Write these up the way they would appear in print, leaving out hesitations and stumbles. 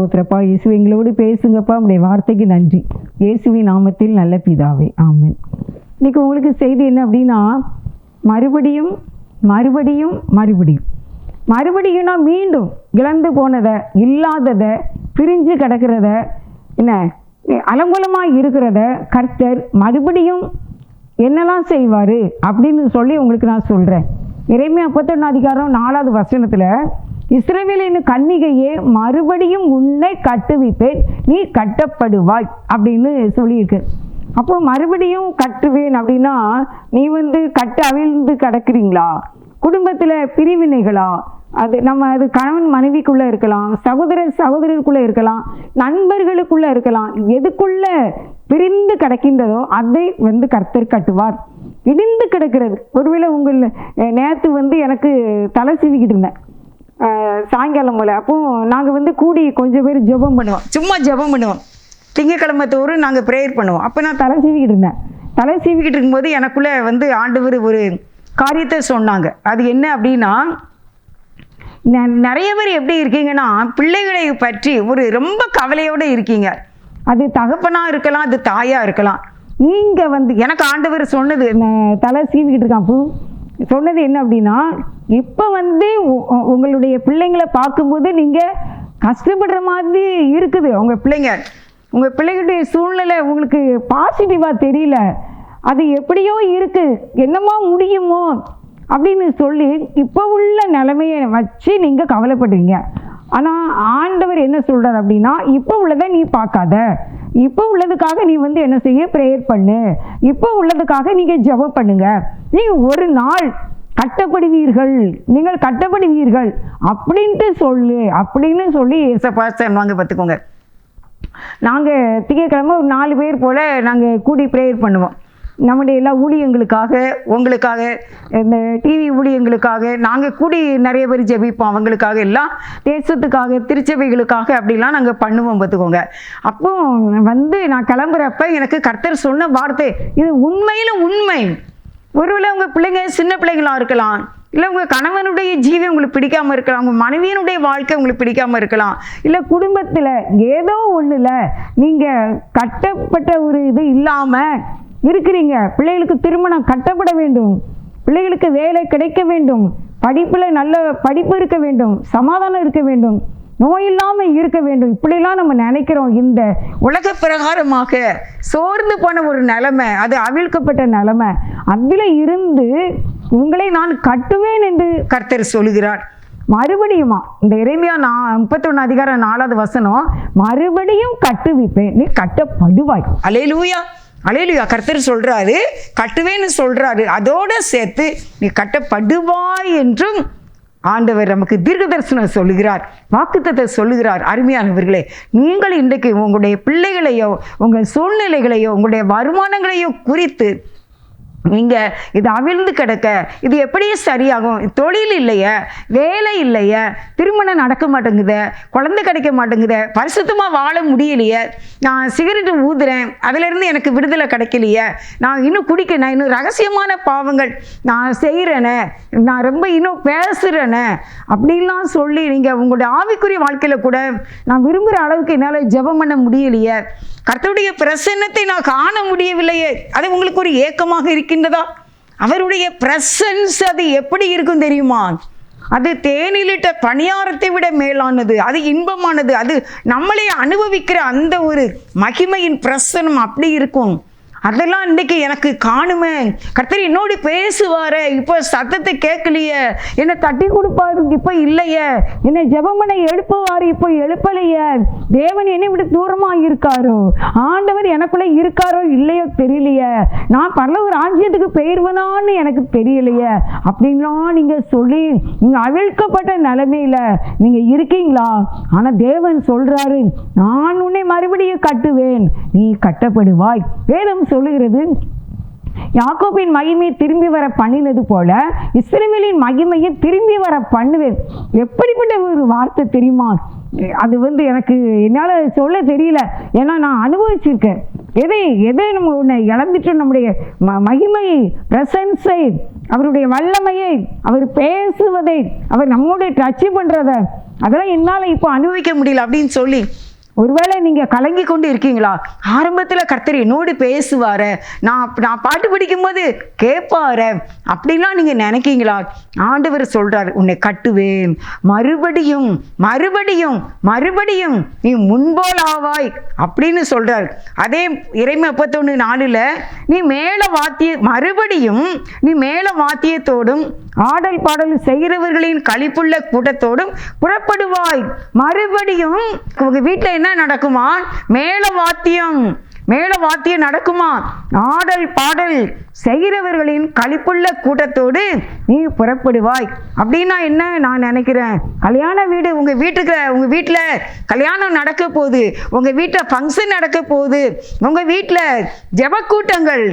ஸ்தோத்திரப்பா. இயேசு எங்களோடு பேசுங்கப்பா. உடைய வார்த்தைக்கு நன்றி. இயேசுவின் நாமத்தில் நல்ல பிதாவே, ஆமென். இன்னைக்கு உங்களுக்கு செய்தி என்ன அப்படின்னா, மறுபடியும் மறுபடியும் மறுபடியும் மறுபடியும்னா மீண்டும் இழந்து போனதை, இல்லாததை, பிரிஞ்சு கிடக்கிறத, என்ன அலங்கோலமாக இருக்கிறத கர்த்தர் மறுபடியும் என்னெல்லாம் செய்வார் அப்படின்னு சொல்லி உங்களுக்கு நான் சொல்கிறேன். எரேமியா 51:4 இஸ்ரவேலின் கன்னிகையே, மறுபடியும் உன்னை கட்டுவிப்பேன், நீ கட்டப்படுவாய் அப்படின்னு சொல்லியிருக்கு. அப்போ மறுபடியும் கட்டுவேன் அப்படின்னா, நீ கட்ட அவிழ்ந்து கிடக்குறீங்களா? குடும்பத்தில் பிரிவினைகளா? அது கணவன் மனைவிக்குள்ளே இருக்கலாம், சகோதரருக்குள்ளே இருக்கலாம், நண்பர்களுக்குள்ளே இருக்கலாம். எதுக்குள்ளே பிரிந்து கிடக்கின்றதோ அதை கர்த்தர் கட்டுவார். இடிந்து கிடக்கிறது, ஒருவேளை உங்கள் நேற்று எனக்கு தலை சீவிக்கிட்டு இருந்தேன் சாயங்காலம் போல். அப்போது நாங்கள் கூடி கொஞ்சம் பேர் ஜெபம் பண்ணுவோம், சும்மா ஜெபம் பண்ணுவோம். திங்கக்கிழமை தோறும் நாங்கள் ப்ரேயர் பண்ணுவோம். அப்போ நான் தலை சீவிக்கிட்டு இருந்தேன். தலை சீவிக்கிட்டு இருக்கும்போது எனக்குள்ளே ஆண்டவர் ஒரு காரியத்தை சொன்னாங்க. அது என்ன அப்படின்னா, நிறைய பேர் எப்படி இருக்கீங்கன்னா, பிள்ளைகளை பற்றி ரொம்ப கவலையோடு இருக்கீங்க. அது தகப்பனாக இருக்கலாம், அது தாயாக இருக்கலாம். நீங்கள் எனக்கு ஆண்டவர் சொன்னது, தலை சீவிக்கிட்டு இருக்கான் அப்போ சொன்னது என்ன அப்படின்னா, இப்போ உங்களுடைய பிள்ளைங்களை பார்க்கும்போது நீங்கள் கஷ்டப்படுற மாதிரி இருக்குது. உங்கள் பிள்ளைகளுடைய சூழ்நிலை உங்களுக்கு பாசிட்டிவாக தெரியல. அது எப்படியோ இருக்குது, என்னமோ முடியுமோ அப்படின்னு சொல்லி இப்போ உள்ள நிலைமையை வச்சு நீங்கள் கவலைப்படுறீங்க. ஆனால் ஆண்டவர் என்ன சொல்கிறார் அப்படின்னா, இப்போ உள்ளதை நீ பார்க்காத, இப்போ உள்ளதுக்காக நீ என்ன செய்ய, ப்ரேயர் பண்ணு, இப்போ உள்ளதுக்காக நீங்கள் ஜெபம் பண்ணுங்க. நீங்கள் ஒரு நாள் கட்டப்படுவீர்கள், நீங்கள் கட்டப்படுவீர்கள் அப்படின்னு சொல்லி ஏசப்பா சொன்னாங்க. பார்த்துக்கோங்க, நாங்கள் திங்கட்கிழமை ஒரு 4 பேர் போல் நாங்கள் கூடி ப்ரேயர் பண்ணுவோம். நம்முடைய எல்லா ஊழியங்களுக்காக, உங்களுக்காக, இந்த டிவி ஊழியங்களுக்காக நாங்கள் கூடி நிறைய பேர் ஜெபிப்போம். அவங்களுக்காக, எல்லாம் தேசத்துக்காக, திருச்சபைகளுக்காக அப்படிலாம் நாங்கள் பண்ணுவோம். பார்த்துக்கோங்க. அப்போ நான் கிளம்புறப்ப எனக்கு கர்த்தர் சொன்ன வார்த்தை இது உண்மையில் உண்மை. ஒருவேளை உங்கள் பிள்ளைங்க சின்ன பிள்ளைங்களாக இருக்கலாம், இல்லை உங்கள் கணவனுடைய ஜீவி உங்களுக்கு பிடிக்காமல் இருக்கலாம், உங்கள் மனைவியினுடைய வாழ்க்கை உங்களுக்கு பிடிக்காமல் இருக்கலாம், இல்லை குடும்பத்தில் ஏதோ ஒன்றில் நீங்கள் கட்டப்பட்ட ஒரு இது இல்லாமல் இருக்கிறீங்க. பிள்ளைகளுக்கு திருமணம் கட்டப்பட வேண்டும், பிள்ளைகளுக்கு வேலை கிடைக்க வேண்டும், படிப்பில் நல்ல படிப்பு இருக்க வேண்டும், சமாதானம் இருக்க வேண்டும், நோய் இல்லாமல் இருக்க வேண்டும். இப்படிலாம் நம்ம நினைக்கிறோம். இந்த உலக பிரகாரமாக சோர்ந்து போன ஒரு நிலைமை, அது அவிழ்க்கப்பட்ட நிலைமை, அதில் இருந்து உங்களை நான் கட்டுவேன் என்று கர்த்தர் சொல்கிறார். மறுபடியுமா இந்த எரேமியா 51:4 மறுபடியும் கட்டுவிப்பேன், நீ கட்டப்படுவாய். அல்லேலூயா, அல்லேலூயா. கர்த்தர் சொல்றாரு, கட்டுவேன்னு சொல்றாரு. அதோட சேர்த்து நீ கட்டப்படுவாய் என்றும் ஆண்டவர் நமக்கு தீர்க்க தரிசனம் சொல்லுகிறார், வாக்குத்தத்தை சொல்லுகிறார். அருமையானவர்களே, நீங்கள் இன்றைக்கு உங்களுடைய பிள்ளைகளையோ, உங்கள் சூழ்நிலைகளையோ, உங்களுடைய வருமானங்களையோ குறித்து நீங்கள் இது அவிழ்ந்து கிடக்க, இது எப்படியே சரியாகும், தொழில் இல்லையே, வேலை இல்லையே, திருமணம் நடக்க மாட்டேங்குது, குழந்தை கிடைக்க மாட்டேங்குது, பரிசுத்தமாக வாழ முடியலையே, நான் சிகரெட்டு ஊதுறேன், அதிலிருந்து எனக்கு விடுதலை கிடைக்கலையே, நான் இன்னும் நான் இன்னும் ரகசியமான பாவங்கள் நான் செய்கிறேனே, நான் ரொம்ப இன்னும் பேசுகிறேனே அப்படின்லாம் சொல்லி நீங்கள் உங்களுடைய ஆவிக்குரிய வாழ்க்கையில் கூட நான் விரும்புகிற அளவுக்கு என்னால் ஜெபம் பண்ண முடியலையே, கர்த்தருடைய பிரசன்னத்தை நான் காண முடியவில்லையே, அது உங்களுக்கு ஒரு ஏக்கமாக இருக்கின்றதா? அவருடைய பிரசன்ஸ் அது எப்படி இருக்கும் தெரியுமா? அது தேனிலிட்ட பணியாரத்தை விட மேலானது, அது இன்பமானது, அது நம்மளே அனுபவிக்கிற அந்த ஒரு மகிமையின் பிரசன்னம் அப்படி இருக்கும். அதெல்லாம் இன்றைக்கி எனக்கு காணுமே, கர்த்தர் என்னோடு பேசுவார், இப்போ சத்தத்தை கேட்கலையே, என்னை தட்டி கொடுப்பாரு இப்போ இல்லையே, என்னை ஜெபமனை எழுப்புவார் இப்போ எழுப்பலையே, தேவன் என்னை விட தூரமாக இருக்காரோ, ஆண்டவர் எனக்குள்ளே இருக்காரோ இல்லையோ தெரியலையே, நான் பரலோக ராஜ்யத்துக்கு பெயர்வனான்னு எனக்கு தெரியலையே அப்படின்லாம் நீங்கள் சொல்லி நீங்கள் அவிழ்க்கப்பட்ட நிலைமையில் நீங்கள் இருக்கீங்களா? ஆனால் தேவன் சொல்கிறாரு, நான் உன்னை மறுபடியும் கட்டுவேன், நீ கட்டப்படுவாய். வேதம் சொல்லுகிறது, யாக்கோபின் மகிமையை திரும்பி வர பண்ணினது போல இஸ்ரவேலின் மகிமையை திரும்பி வர பண்ணுவேன். எப்படிப்பட்ட ஒரு வார்த்தை தெரியுமா? அது எனக்கு என்னால் சொல்ல தெரியல, ஏன்னா நான் அனுபவிச்சிருக்கேன். எதை நம்ம ஒன்று இழந்துட்டோம், நம்முடைய மகிமையை, பிரசன்ஸை, அவருடைய வல்லமையை, அவர் பேசுவதை, அவர் நம்மோட டச் பண்ணுறத, அதெல்லாம் என்னால் இப்போ அனுபவிக்க முடியல அப்படின்னு சொல்லி ஒருவேளை நீங்கள் கலங்கி கொண்டு இருக்கீங்களா? ஆரம்பத்தில் கர்த்தர் என்னோடு பேசுவார், நான் பாட்டு படிக்கும்போது கேட்பாரு அப்படின்லாம் நீங்கள் நினைக்கீங்களா? ஆண்டவர் சொல்கிறார், உன்னை கட்டுவேன், மறுபடியும் மறுபடியும் மறுபடியும் நீ முன்போல் ஆவாய் அப்படின்னு சொல்கிறார். அதே இறைமை 31:4 நீ மறுபடியும் நீ மேல வாத்தியத்தோடும் ஆடல் பாடல் செய்கிறவர்களின் களிப்புள்ள கூட்டத்தோடும் புறப்படுவாய். மறுபடியும் உங்க வீட்டில் என்ன நடக்குமா? மேல வாத்தியம் நடக்குமா? ஆடல் பாடல் செய்கிறவர்களின் களிப்புள்ள கூட்டத்தோடு நீ புறப்படுவாய். அப்படின்னா என்ன நான் நினைக்கிறேன், கல்யாண வீடு உங்க வீட்டில் கல்யாணம் நடக்க போகுது, உங்க வீட்டில் ஃபங்க்ஷன் நடக்க போகுது, உங்க வீட்டில் ஜெப கூட்டங்கள்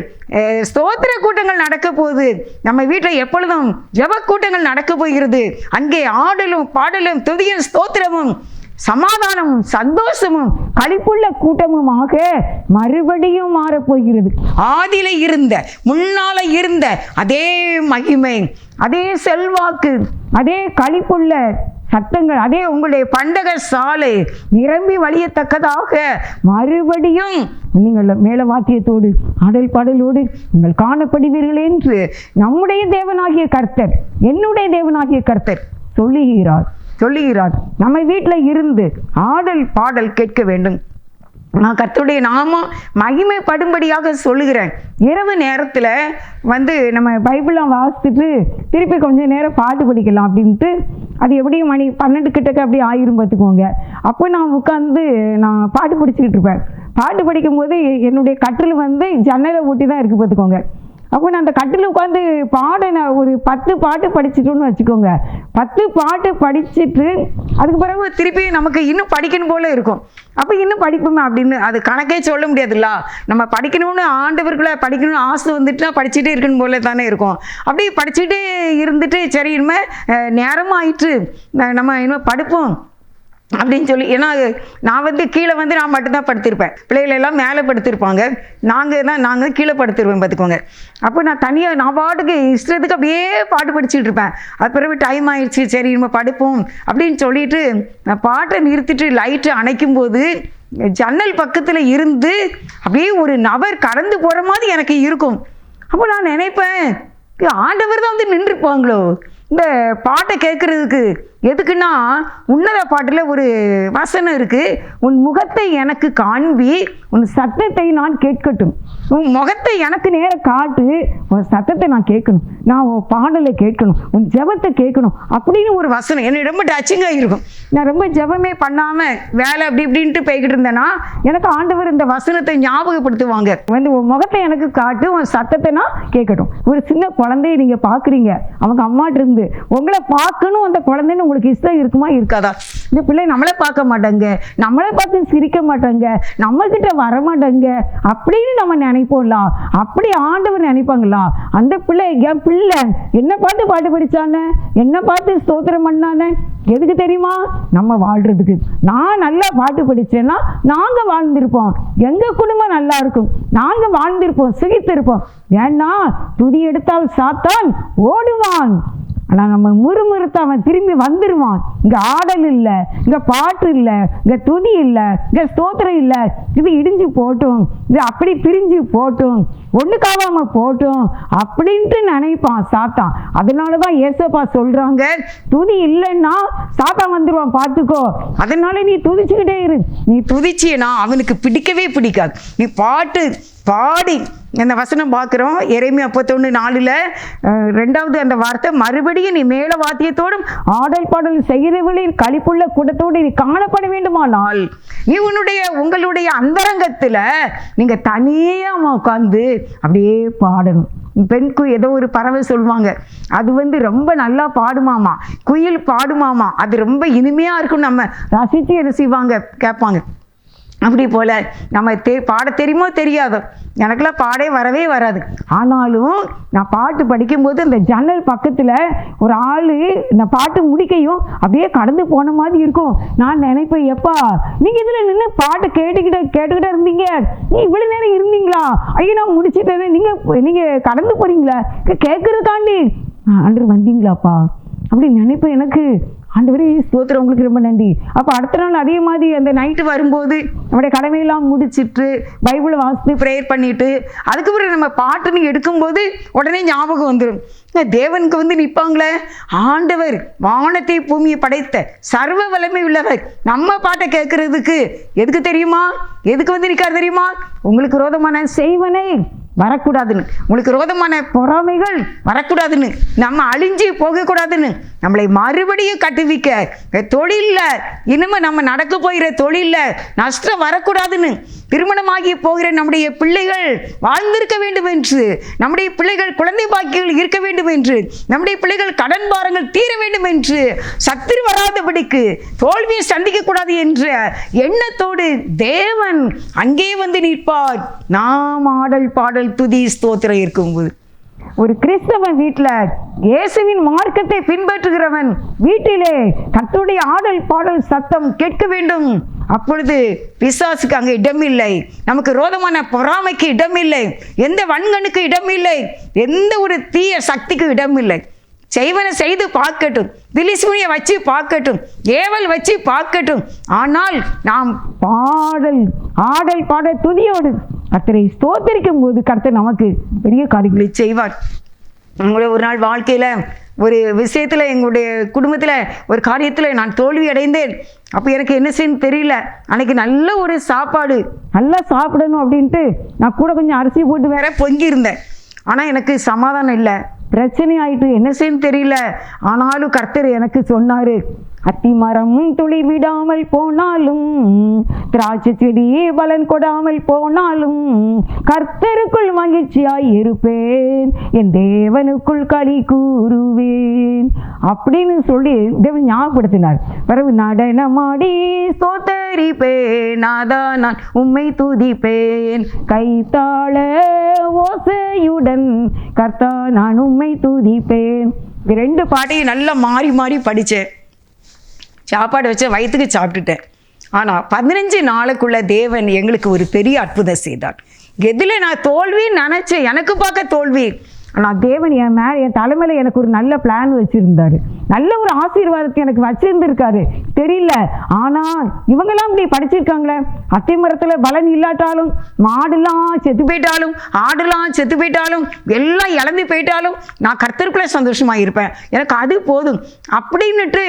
ஸ்தோத்திர கூட்டங்கள் நடக்க போகுது. நம்ம வீட்டில் எப்பொழுதும் ஜெப கூட்டங்கள் நடக்க போகிறது. அங்கே ஆடலும் பாடலும் துதியும் ஸ்தோத்திரமும் சமாதானமும் சந்தோஷமும் களிப்புள்ள கூட்டமுமாக மறுபடியும் மாறப்போகிறது. ஆதியில இருந்த முன்னால இருந்த அதே மகிமை, அதே செல்வாக்கு, அதே களிப்புள்ள சத்தங்கள், அதே உங்களுடைய பண்டக சாலை நிரம்பி வழியத்தக்கதாக மறுபடியும் நீங்கள் மேல வாத்தியத்தோடு ஆடல் பாடலோடு நீங்கள் காணப்படுவீர்கள் என்று நம்முடைய தேவனாகிய கர்த்தர், என்னுடைய தேவனாகிய கர்த்தர் சொல்லுகிறார். நம்ம வீட்டில் இருந்து ஆடல் பாடல் கேட்க வேண்டும். நான் கர்த்தருடைய நாமம் மகிமைப்படும்படியாக சொல்லுகிறேன். இரவு நேரத்தில் நம்ம பைபிளாக வாசித்துட்டு திருப்பி கொஞ்சம் நேரம் பாட்டு படிக்கலாம் அப்படின்ட்டு, அது எப்படியும் மணி 12 கிட்டக்க அப்படி ஆயிரும் பார்த்துக்கோங்க. அப்போ நான் உட்காந்து பாட்டு படிச்சுக்கிட்டு இருப்பேன். பாட்டு படிக்கும்போது என்னுடைய கட்டில் ஜன்னலை ஒட்டி தான் இருக்குது பார்த்துக்கோங்க. அப்போ நான் அந்த கட்டில் உட்காந்து நான் ஒரு 10 பாட்டு படிச்சுட்டோன்னு வச்சுக்கோங்க. 10 பாட்டு படிச்சுட்டு அதுக்கு பிறகு திருப்பி நமக்கு இன்னும் படிக்கணும் போல இருக்கும். அப்போ இன்னும் படிப்போமே அப்படின்னு அது கணக்கே சொல்ல முடியாதுல்ல. நம்ம படிக்கணும்னு ஆண்டவர்களை படிக்கணும்னு ஆசை வந்துட்டுனா படிச்சுட்டே இருக்கணும் போல தானே இருக்கும். அப்படி படிச்சுட்டே இருந்துட்டு சரி இனிமேல் நேரமாக ஆயிட்டு நம்ம இனிமேல் படிப்போம் அப்படின்னு சொல்லி, ஏன்னா நான் கீழே நான் மட்டும்தான் படுத்திருப்பேன், பிள்ளைகள் எல்லாம் மேலே படுத்திருப்பாங்க, நாங்கள் கீழே படுத்திருப்பேன் பார்த்துக்கோங்க. அப்போ நான் தனியாக நான் பாட்டுக்கு இஷ்டத்துக்கு அப்படியே பாட்டு படிச்சுட்டு இருப்பேன். அது பிறகு டைம் ஆயிடுச்சு, சரி நம்ம படுப்போம் அப்படின்னு சொல்லிட்டு நான் பாட்டை நிறுத்திட்டு லைட்டை அணைக்கும் போது ஜன்னல் பக்கத்தில் இருந்து அப்படியே ஒரு நபர் கடந்து போகிற மாதிரி எனக்கு இருக்கும். அப்போ நான் நினைப்பேன், ஆண்டவர் தான் நின்றுப்பாங்களோ இந்த பாட்டை கேட்குறதுக்கு. எதுக்குன்னா உன்னத பாட்டில் ஒரு வசனம் இருக்குது, உன் முகத்தை எனக்கு காண்பி உன் சத்தத்தை நான் கேட்கட்டும். உன் முகத்தை எனக்கு நேரம் காட்டு, உன் சத்தத்தை நான் கேட்கணும், நான் உன் பாடலை கேட்கணும், உன் ஜெபத்தை கேட்கணும் அப்படின்னு ஒரு வசனம் என்னை ரொம்ப டச்சிங்காக இருக்கும். நான் ரொம்ப ஜெபமே பண்ணாமல் வேலை அப்படி இப்படின்ட்டு போய்கிட்டு இருந்தேன்னா எனக்கு ஆண்டவர் இந்த வசனத்தை ஞாபகப்படுத்துவாங்க. உன் முகத்தை எனக்கு காட்டு, உன் சத்தத்தை நான் கேட்கட்டும். ஒரு சின்ன குழந்தைய நீங்கள் பார்க்குறீங்க, அவங்க அம்மாட்ட இருந்து உங்களை பார்க்கணும் அந்த குழந்தைன்னு உங்களுக்கு இஷ்டம் இருக்குமா இருக்காதா? இந்த பிள்ளை நம்மளை பார்க்க மாட்டாங்க, நம்மளை பார்த்து சிரிக்க மாட்டாங்க, நம்ம கிட்ட வரமாட்டாங்க அப்படின்னு நம்ம நினைப்போம்ல. அப்படி ஆண்டவர் நினைப்பாங்களா? அந்த பிள்ளை என் பிள்ளை என்ன பார்த்து பாட்டு படிச்சானே, என்ன பார்த்து ஸ்தோத்திரம் பண்ணானே, எதுக்கு தெரியுமா? நம்ம வாழ்றதுக்கு. நான் நல்லா பாட்டு படிச்சேன்னா நாங்க வாழ்ந்திருப்போம், எங்க குடும்பம் நல்லா இருக்கும், நாங்க வாழ்ந்திருப்போம், சுகித்திருப்போம். ஏன்னா துதி எடுத்தால் சாத்தான் ஓடுவான், ஆனால் நம்ம முறுமுறுத்து அவன் திரும்பி வந்துடுவான். இங்கே ஆடல் இல்லை, இங்கே பாட்டு இல்லை, இங்கே துதி இல்லை, இங்கே ஸ்தோத்திரம் இல்லை, இது இடிஞ்சு போட்டும், இது அப்படி பிரிஞ்சு போட்டும், ஒன்றுக்காவாம போட்டும் அப்படின்ட்டு நினைப்பான் சாத்தான். அதனால தான் ஏசப்பா சொல்கிறாங்க, துதி இல்லைன்னா சாத்தான் வந்துடுவான் பார்த்துக்கோ, அதனால நீ துதிச்சுக்கிட்டே இரு. நீ துதிச்சியனா அவனுக்கு பிடிக்கவே பிடிக்காது. நீ பாட்டு பாடி இந்த வசனம் பார்க்குறோம். எரேமியா 31:4 2வது அந்த வார்த்தை, மறுபடியும் நீ மேல வாத்தியத்தோடும் ஆடல் பாடல் செய்கிறவர்களின் களிப்புள்ள கூட்டத்தோடு நீ காணப்பட வேண்டுமானால் நீ உங்களுடைய அந்தரங்கத்தில் நீங்க தனியா உட்காந்து அப்படியே பாடணும். பெண்கு ஏதோ ஒரு பறவை சொல்லுவாங்க, அது ரொம்ப நல்லா பாடுமாமா, குயில் பாடுமாமா, அது ரொம்ப இனிமையா இருக்கும், நம்ம ரசித்து என்ன செய்வாங்க கேட்பாங்க. அப்படி போல் நம்ம பாட தெரியுமோ தெரியாதோ, எனக்கெல்லாம் பாடே வரவே வராது. ஆனாலும் நான் பாட்டு படிக்கும்போது அந்த ஜன்னல் பக்கத்தில் ஒரு ஆள் இந்த பாட்டு முடிக்கையும் அப்படியே கடந்து போன மாதிரி இருக்கும். நான் நினைப்பேன், எப்பா நீங்கள் இதில் நின்று பாட்டு கேட்டுக்கிட்டே இருந்தீங்க, நீ இவ்வளோ நேரம் இருந்தீங்களா? ஐயோ நான் முடிச்சுட்டேன், நீங்கள் கடந்து போகிறீங்களா கேட்குறதுக்காண்டி ஆண்டு வந்தீங்களாப்பா அப்படி நினைப்பேன். எனக்கு ஆண்டவரே ஸ்தோத்திரம், உங்களுக்கு ரொம்ப நன்றி. அப்போ அடுத்த நாள் அதே மாதிரி அந்த நைட்டு வரும்போது நம்முடைய கடமையெல்லாம் முடிச்சிட்டு பைபிளை வாசித்து ப்ரேயர் பண்ணிட்டு அதுக்கப்புறம் நம்ம பாட்டுன்னு எடுக்கும்போது உடனே ஞாபகம் வந்துடும், தேவனுக்கு நிற்பாங்களே, ஆண்டவர் வானத்தை பூமியை படைத்த சர்வ வல்லமை உள்ளவர் நம்ம பாட்டை கேட்கறதுக்கு எதுக்கு தெரியுமா, எதுக்கு நிற்காரு தெரியுமா? உங்களுக்கு விரோதமான செய்வனை வரக்கூடாதுன்னு, உங்களுக்கு விரோதமான பொறாமைகள் வரக்கூடாதுன்னு, நம்ம அழிஞ்சு போகக்கூடாதுன்னு, நம்மளை மறுபடியும் கட்டுவிக்க தொழிலில் இனிமே நம்ம நடக்க போகிற தொழிலில் நஷ்டம் வரக்கூடாதுன்னு, திருமணமாகி போகிற நம்முடைய பிள்ளைகள் வாழ்ந்திருக்க வேண்டும் என்று, நம்முடைய பிள்ளைகள் குழந்தை பாக்கியங்கள் இருக்க வேண்டும் என்று, நம்முடைய பிள்ளைகள் கடன் பாரங்கள் தீர வேண்டும் என்று, சத்துரு வராதபடிக்கு தோல்வியை சந்திக்கக்கூடாது என்ற எண்ணத்தோடு தேவன் அங்கே நிற்பார். நாம் ஆடல் பாடல் துதி ஸ்தோத்திரம் இருக்கும்போது ஒரு கிறிஸ்தவன் வீட்டில் இயேசுவின் மார்க்கத்தை பின்பற்றுகிறவன் வீட்டிலே கர்த்தருடைய ஆடல் பாடல் சத்தம் கேட்க வேண்டும். அப்பொழுது பிசாசுக்கு அங்கே இடமில்லை, நமக்கு ரோதமான பொறாமைக்கு இடமில்லை, எந்த வன்கணுக்கு இடமில்லை, எந்த ஒரு தீய சக்திக்கு இடமில்லை. செய்வனை செய்து பார்க்கட்டும், திலிசுனியை வச்சு பார்க்கட்டும், ஏவல் வச்சு பார்க்கட்டும், ஆனால் நாம் ஆடல் பாடல் துதியோடு கர்த்தரை ஸ்தோத்திரிக்கும் போது கர்த்தர் நமக்கு பெரிய காரியங்களை செய்வார். உங்களுடைய ஒரு நாள் வாழ்க்கையில் ஒரு விஷயத்தில், எங்களுடைய குடும்பத்தில் ஒரு காரியத்தில் நான் தோல்வி அடைந்தேன். அப்போ எனக்கு என்ன செய்யணும்னு தெரியல. அன்றைக்கி நல்ல ஒரு சாப்பாடு, நல்லா சாப்பிடணும் அப்படின்ட்டு நான் கூட கொஞ்சம் அரிசி போட்டு வேற பொங்கியிருந்தேன். ஆனால் எனக்கு சமாதானம் இல்லை, பிரச்சனை ஆயிட்டு, என்ன செய்யணும்னு தெரியல. ஆனாலும் கர்த்தர் எனக்கு சொன்னார், அத்திமரம் துளிர் விடாமல் போனாலும், திராட்சை செடி பலன் கொடாமல் போனாலும், கர்த்தருக்குள் மகிழ்ச்சியாய் இருப்பேன், என் தேவனுக்குள் களி கூறுவேன் அப்படின்னு சொல்லி தேவன் ஞாபகப்படுத்தினார். பிறகு நடனமாடி ஸ்தோத்தரிப்பேன், அதான் நான் உம்மை துதிப்பேன், கைத்தாள ஓசையுடன் கர்த்தா நான் உம்மை துதிப்பேன். இது 2 பாட்டையும் நல்லா மாறி மாறி படித்தேன். சாப்பாடு வச்ச வயிற்றுக்கு சாப்பிட்டுட்டேன். ஆனால் 15 நாளுக்குள்ள தேவன் எங்களுக்கு ஒரு பெரிய அற்புதம் செய்தார். எதில் நான் தோல்வின்னு நினச்சேன், எனக்கு பார்க்க தோல்வி, ஆனால் தேவன் என் தலைமையில் எனக்கு ஒரு நல்ல பிளான் வச்சுருந்தாரு, நல்ல ஒரு ஆசீர்வாதத்தை எனக்கு வச்சிருந்துருக்காரு தெரியல. ஆனால் இவங்கெல்லாம் இப்படி படிச்சிருக்காங்களே, அத்தி மரத்தில் பலன் இல்லாட்டாலும், மாடுலாம் செத்து போயிட்டாலும், ஆடுலாம் செத்து போயிட்டாலும், எல்லாம் இழந்து போயிட்டாலும் நான் கர்த்தருக்குள்ளே சந்தோஷமாக இருப்பேன், எனக்கு அது போதும் அப்படின்னுட்டு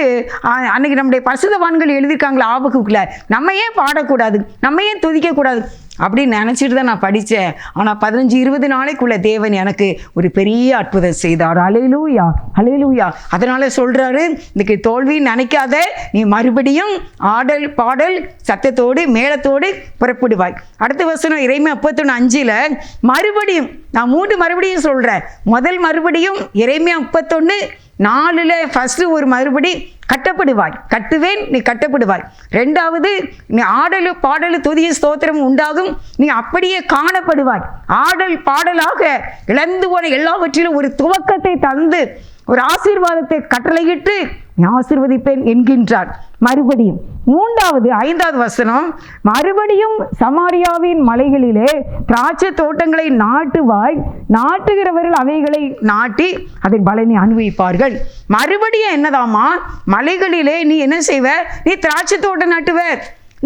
அன்னைக்கு நம்முடைய பரிசுத்தவான்கள் எழுதியிருக்காங்களே ஆபகுக்குள்ள, நம்ம ஏன் பாடக்கூடாது, நம்ம ஏன் துதிக்கக்கூடாது அப்படின்னு நினச்சிட்டு தான் நான் படித்தேன். ஆனால் 15-20 நாளைக்குள்ள தேவன் எனக்கு ஒரு பெரிய அற்புதம் செய்தார். அல்லேலூயா, அல்லேலூயா. அதனால சொல்றாரு, இன்னைக்கு தோல்வின்னு நினைக்காத, நீ மறுபடியும் ஆடல் பாடல் சத்தத்தோடு மேளத்தோடு புறப்படுவாய். அடுத்த வசனம் எரேமியா 31:5 மறுபடியும், நான் 3 மறுபடியும் சொல்றேன். முதல் மறுபடியும் எரேமியா 31:4 ஃபர்ஸ்ட் ஒரு மறுபடி, கட்டப்படுவாய், கட்டுவேன், நீ கட்டப்படுவாய். 2வது, நீ ஆடலு பாடலு துதிய ஸ்தோத்திரம் உண்டாகும், நீ அப்படியே காணப்படுவாய். ஆடல் பாடலாக இழந்து போன எல்லாவற்றிலும் ஒரு துவக்கத்தை தந்து ஒரு ஆசீர்வாதத்தை கட்டளையிட்டு நீ ஆசீர்வதிப்பேன் என்கின்றார். மறுபடியும் 3வது 5வது வசனம், மறுபடியும் சமாரியாவின் மலைகளிலே திராட்சை தோட்டங்களை நாட்டுவாய், நாட்டுகிறவர்கள் அவைகளை நாட்டி அதன் பலனை அனுபவிப்பார்கள். மறுபடியும் என்னதாமா, மலைகளிலே நீ என்ன செய்வ, நீ திராட்சை தோட்டம் நாட்டுவ,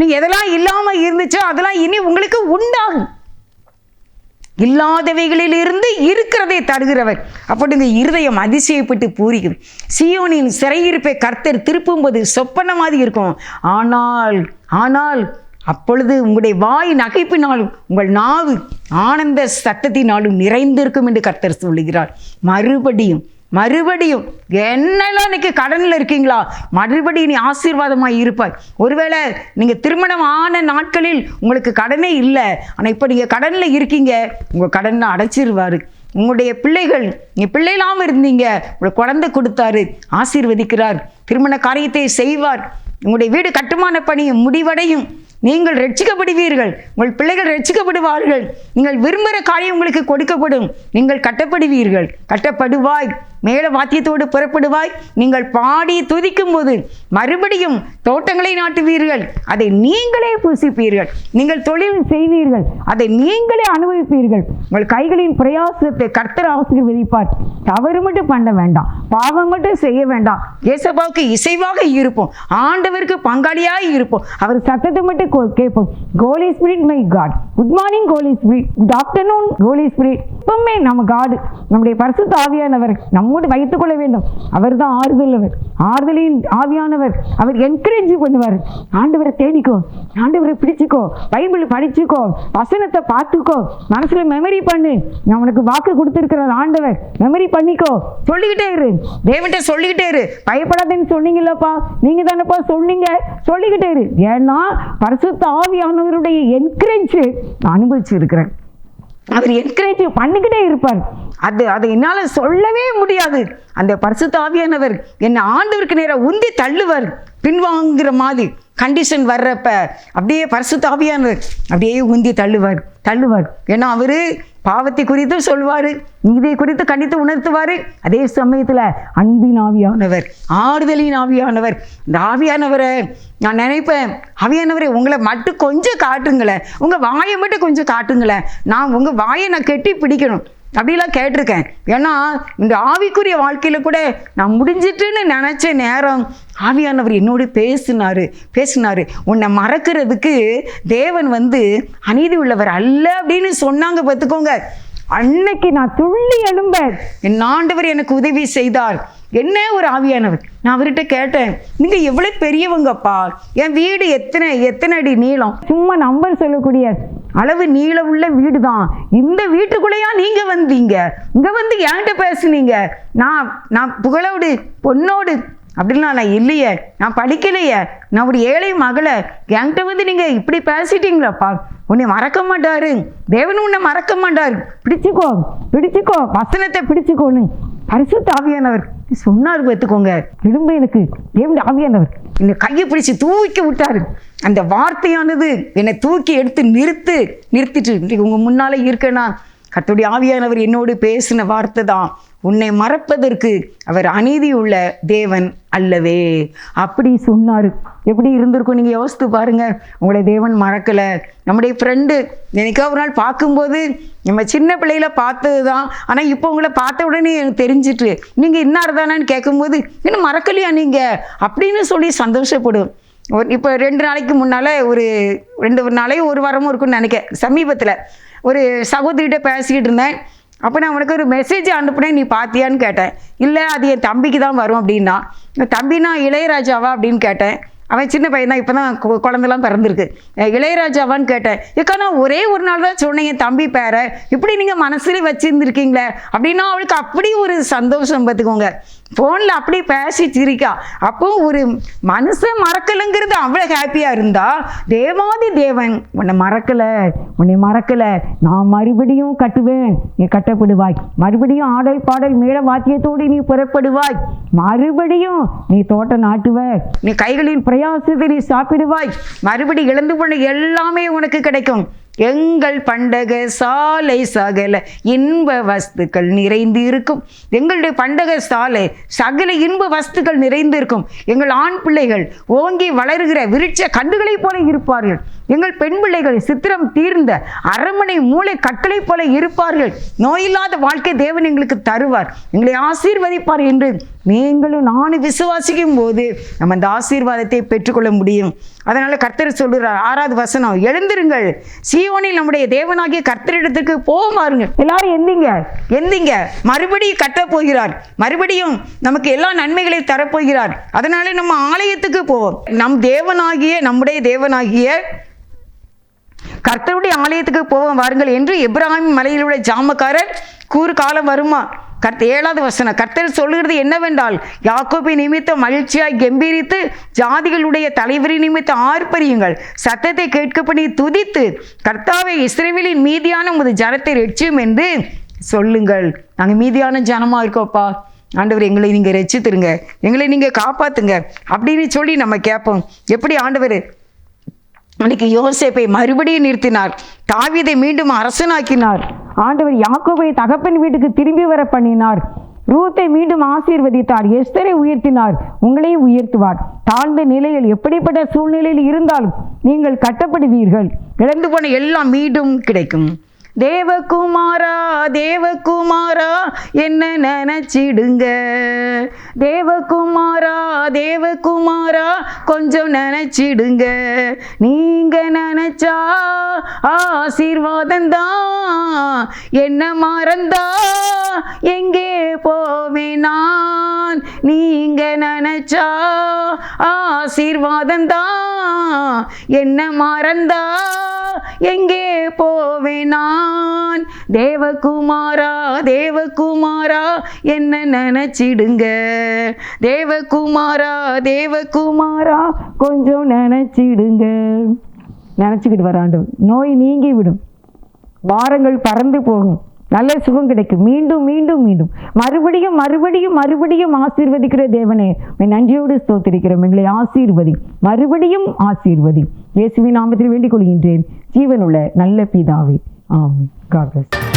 நீ எதெல்லாம் இல்லாமல் இருந்துச்சோ அதெல்லாம் இனி உங்களுக்கு உண்டாகும். இல்லாதவைகளில் இருந்து இருக்கிறதை தருகிறவர். அப்படி இருதயம் அதிசயப்பட்டு பூரிக்கும். சீயோனின் சிறையிருப்பை கர்த்தர் திருப்பும்போது சொப்பன மாதிரி இருக்கும். ஆனால் அப்பொழுது உங்களுடைய வாய் நகைப்பினாலும் உங்கள் நாவு ஆனந்த சத்தத்தினாலும் நிறைந்திருக்கும் என்று கர்த்தர் சொல்லுகிறார். மறுபடியும் என்னெல்லாம் இன்னைக்கு கடனில் இருக்கீங்களா, மறுபடியும் நீ ஆசீர்வாதமாக இருப்பாய். ஒருவேளை நீங்கள் திருமணம் ஆன நாட்களில் உங்களுக்கு கடனே இல்லை, ஆனால் இப்போ நீங்கள் கடனில் இருக்கீங்க, உங்கள் கடனை அடைச்சிருவார். உங்களுடைய பிள்ளைகள், நீங்கள் பிள்ளைகளாமல் இருந்தீங்க, உங்களுக்கு குழந்தை கொடுத்தாரு, ஆசீர்வதிக்கிறார், திருமண காரியத்தை செய்வார், உங்களுடைய வீடு கட்டுமான பணி முடிவடையும், நீங்கள் ரட்சிக்கப்படுவீர்கள், உங்கள் பிள்ளைகள் ரட்சிக்கப்படுவார்கள், நீங்கள் விரும்புகிற காரியம் உங்களுக்கு கொடுக்கப்படும், நீங்கள் கட்டப்படுவீர்கள், கட்டப்படுவாய். மேல வாத்தியத்தோடு புறப்படுவாய். நீங்கள் பாடி துதிக்கும் போது மறுபடியும் தோட்டங்களை நாட்டுவீர்கள், அதை நீங்களே புசிப்பீர்கள். நீங்கள் தொழில் செய்வீர்கள், அதை நீங்களே அனுபவிப்பீர்கள். உங்கள் கைகளின் பிரயாசத்தை கர்த்தர் ஆசீர்வதிப்பார். தவறு மட்டும் பண்ண வேண்டாம், பாவம் மட்டும் செய்ய வேண்டாம். இயேசுவுக்கு இசைவாக இருப்போம், ஆண்டவருக்கு பங்காளியாக இருப்போம், அவர் சத்தத்தை மட்டும் கேட்போம். Holy spirit my God, good morning holy spirit, good afternoon holy spirit. எப்பவுமே நம்ம காடு, நம்முடைய பரிசுத்த ஆவியானவர் நம்மோடு வைத்துக் கொள்ள வேண்டும். அவர் தான் ஆறுதலின் ஆவியானவர். அவர் என்கரேஜ் பண்ணுவார். ஆண்டவரை தேடிக்கோ, ஆண்டவரை பிடிச்சிக்கோ, பைபிள் படிச்சுக்கோ, வசனத்தை பார்த்துக்கோ, மனசுல மெமரி பண்ணு. நான் உனக்கு வாக்கு கொடுத்திருக்கிறார் ஆண்டவர், மெமரி பண்ணிக்கோ. சொல்லிக்கிட்டே இரு, தேவன்கிட்ட சொல்லிக்கிட்டே இரு. பயப்படாதேன்னு சொன்னீங்களப்பா, நீங்க தானப்பா சொன்னீங்க, சொல்லிக்கிட்டே இரு. ஏன்னா பரிசுத்த ஆவியானவருடைய என்கரேஜ் அனுபவிச்சு இருக்கிறேன். அவர் என்கரேஜ் பண்ணிக்கிட்டே இருப்பார். அதை என்னால் சொல்லவே முடியாது. அந்த பரிசுத்த ஆவியானவர் என்னை ஆண்டவருக்கு நேராக உந்தி தள்ளுவார். பின்வாங்குற மாதிரி கண்டிஷன் வர்றப்ப அப்படியே பரிசுத்த ஆவியானவர் அப்படியே உந்தி தள்ளுவார். ஏன்னா அவர் பாவத்தை குறித்து சொல்வார், நீதியை குறித்து கண்டித்து உணர்த்துவார். அதே சமயத்தில் அன்பின் ஆவியானவர், ஆறுதலின் ஆவியானவர். இந்த ஆவியானவரை நான் நினைப்பேன், ஆவியானவரை உங்களை மட்டும் கொஞ்சம் காட்டுங்களேன், உங்கள் வாயை மட்டும் கொஞ்சம் காட்டுங்களேன், நான் உங்கள் வாயை நான் கெட்டி பிடிக்கணும் அப்படிலாம் கேட்டிருக்கேன். ஏன்னா இந்த ஆவிக்குரிய வாழ்க்கையில் கூட நான் முடிஞ்சிட்டுன்னு நினச்ச நேரம் ஆவியானவர் என்னோடு பேசினாரு. உன்னை மறக்கிறதுக்கு தேவன் அநீதி உள்ளவர் அல்ல அப்படின்னு சொன்னாங்க. பார்த்துக்கோங்க, அன்னைக்கு நான் துள்ளி எழும்ப என் ஆண்டவர் எனக்கு உதவி செய்தார். என்ன ஒரு ஆவியானவர். நான் அவர்கிட்ட கேட்டேன், நீங்க எவ்வளவு பெரியவங்கப்பா, என் வீடு எத்தனை அடி நீளம், சும்மா நம்பர் சொல்லக்கூடிய அளவு நீளம் உள்ள வீடு தான், இந்த வீட்டுக்குள்ளேயா நீங்க வந்தீங்க, இங்க என்கிட்ட பேசுனீங்க, நான் புகழோடு பொண்ணோடு அப்படிலாம் நான் இல்லையே, நான் படிக்கலையே, நான் ஒரு ஏழை மகளை, என்கிட்ட நீங்க இப்படி பேசிட்டீங்களாப்பா, உன்னை மறக்க மாட்டாரு தேவன், உன்னை மறக்க மாட்டாரு, பிடிச்சுக்கோ வசனத்தை பிடிச்சுக்கோன்னு பரிசுத்த ஆவியானவர் சொன்னார். பார்த்துக்கோங்க, திரும்ப எனக்கு தேவன் ஆவியானவர் என்னை கையை பிடிச்சு தூக்கி விட்டாரு. அந்த வார்த்தையானது என்னை தூக்கி எடுத்து நிறுத்திட்டு உங்க முன்னாலே இருக்கேன்னா, கர்த்தருடைய ஆவியானவர் என்னோடு பேசின வார்த்தை தான், உன்னை மறப்பதற்கு அவர் அநீதி உள்ள தேவன் அல்லவே அப்படி சொன்னார். எப்படி இருந்திருக்கும் நீங்கள் யோசித்து பாருங்க. உங்களை தேவன் மறக்கலை. நம்முடைய ஃப்ரெண்டு எனக்கா ஒரு நாள் பார்க்கும்போது நம்ம சின்ன பிள்ளையில பார்த்தது தான், ஆனால் இப்போ உங்களை பார்த்த உடனே எனக்கு தெரிஞ்சிட்டு, நீங்கள் இன்னார் தானான்னு கேட்கும்போது இன்னும் மறக்கலையா நீங்கள் அப்படின்னு சொல்லி சந்தோஷப்படும். இப்போ 2 நாளைக்கு முன்னால் ஒரு 2 நாளைக்கு ஒரு வாரமும் இருக்குன்னு நினைக்கிறேன். சமீபத்தில் ஒரு சகோதரிகிட்ட பேசிக்கிட்டு இருந்தேன். அப்போ நான் உனக்கு ஒரு மெசேஜ் அனுப்புனேன், நீ பார்த்தியான்னு கேட்டேன். இல்லை, அது என் தம்பிக்கு தான் வரும் அப்படின்னா. தம்பினா இளையராஜாவா அப்படின்னு கேட்டேன். அவன் சின்ன பையன் தான், இப்போ தான் குழந்தைலாம் பிறந்திருக்கு. இளையராஜாவான்னு கேட்டேன். ஏக்கா நான் ஒரே ஒரு நாள் தான் சொன்னேன் என் தம்பி பேரை, இப்படி நீங்கள் மனசுல வச்சுருந்துருக்கீங்களே அப்படின்னா அவளுக்கு அப்படி ஒரு சந்தோஷம். பார்த்துக்கோங்க, ஃபோனில் அப்படி பேசி சிரிக்கா. அப்போ ஒரு மனுஷன் மறக்கலைங்கிறது அவ்வளோ ஹாப்பியாக இருந்தா, தேவாதி தேவன் உன்னை மறக்கலை, நான் மறுபடியும் கட்டுவேன், நீ கட்டப்படுவாய், மறுபடியும் ஆடல் பாடல் மேல வாத்தியத்தோடு நீ புறப்படுவாய், மறுபடியும் நீ தோட்டம் நாட்டுவ, நீ கைகளின் பிரயாசத்தை நீ சாப்பிடுவாய், மறுபடி இழந்து போன எல்லாமே உனக்கு கிடைக்கும். எங்கள் பண்டக சாலை சகல இன்ப வஸ்துக்கள் நிறைந்து இருக்கும். எங்களுடைய பண்டக சாலை சகல இன்ப வஸ்துக்கள் நிறைந்து இருக்கும். எங்கள் ஆண் பிள்ளைகள் ஓங்கி வளருகிற விருட்ச கண்டுகளைப் போல இருப்பார்கள். எங்கள் பெண் பிள்ளைகள் சித்திரம் தீர்ந்த அரண்மனை மூளை கற்களை போல இருப்பார்கள். நோயில்லாத வாழ்க்கை தேவன் எங்களுக்கு தருவார், எங்களை ஆசீர்வதிப்பார் என்று நீங்களும் நானும் விசுவாசிக்கும் போது நம்ம அந்த ஆசீர்வாதத்தை பெற்றுக்கொள்ள முடியும். அதனால கர்த்தர் சொல்லுறார், 6வது வசனம், எழுந்திருங்கள், சீயோனில் நம்முடைய தேவனாகிய கர்த்தரிடத்துக்கு போவாருங்க. எல்லாரும் எந்திங்க, மறுபடியும் கட்ட போகிறார், மறுபடியும் நமக்கு எல்லா நன்மைகளையும் தரப்போகிறார். அதனால நம்ம ஆலயத்துக்கு போவோம். நம்முடைய தேவனாகிய கர்த்தருடைய ஆலயத்துக்கு போவோம் வாருங்கள் என்று எப்பிராயீம் மலையில் உள்ள ஜாமக்காரர் கூறு காலம் வருமா. 7வது வசனம், கர்த்தர் சொல்லுகிறது என்னவென்றால், யாக்கோபை நிமித்தம் மகிழ்ச்சியாய் கம்பீரித்து ஜாதிகளுடைய தலைவரி நிமித்தம் ஆர்ப்பரியுங்கள், சத்தத்தை கேட்கப்படி துதித்து கர்த்தாவை இஸ்ரவேலின் மீதியான உமது ஜனத்தை ரட்சியும் என்று சொல்லுங்கள். நாங்கள் மீதியான ஜனமா இருக்கோப்பா, ஆண்டவர் எங்களை நீங்க ரட்சித்துருங்க, எங்களை நீங்க காப்பாத்துங்க அப்படின்னு சொல்லி நம்ம கேட்போம். எப்படி ஆண்டவர் அன்னைக்கு யோசேப்பை மறுபடியும் நிறுத்தினார், தாவீதை மீண்டும் அரசனாக்கினார், ஆண்டவர் யாக்கோபை தகப்பன் வீட்டுக்கு திரும்பி வர பண்ணினார். ரூத்தை மீண்டும் ஆசீர்வதித்தார். எஸ்தரை உயர்த்தினார், உங்களையும் உயர்த்துவார். தாழ்ந்த நிலையில் எப்படிப்பட்ட சூழ்நிலையில் இருந்தாலும் நீங்கள் கட்டப்படுவீர்கள். இழந்து போன எல்லாம் மீண்டும் கிடைக்கும். தேவகுமாரா தேவகுமாரா என்ன நினைச்சிடுங்க, தேவகுமாரா தேவகுமாரா கொஞ்சம் நினைச்சிடுங்க. நீங்க நினைச்சா ஆசீர்வாதம்தான், என்ன மறந்தா எங்கே போவேன் நான். நீங்க நினைச்சா ஆசீர்வாதம்தான், என்ன மறந்தா எங்கே போவேன் நான். தேவகுமாரா தேவகுமாரா என்ன நினைச்சிடுங்க, தேவகுமாரா தேவகுமாரா கொஞ்சம் நினைச்சிடுங்க. நினச்சிக்கிட்டு வராண்டவர் நோய் நீங்கி விடும், வாரங்கள் பறந்து போகும், நல்ல சுகம் கிடைக்கும். மீண்டும் மீண்டும் மீண்டும் மறுபடியும் மறுபடியும் மறுபடியும் ஆசீர்வதிக்கிற தேவனே, நன்றியோடு ஸ்தோத்திரிக்கிறோம். எங்களை ஆசீர்வதி, மறுபடியும் ஆசீர்வதி. இயேசுவின் நாமத்தில் வேண்டிக் கொள்கின்றேன், ஜீவனுள்ள நல்ல பிதாவே, ஆமென். God bless.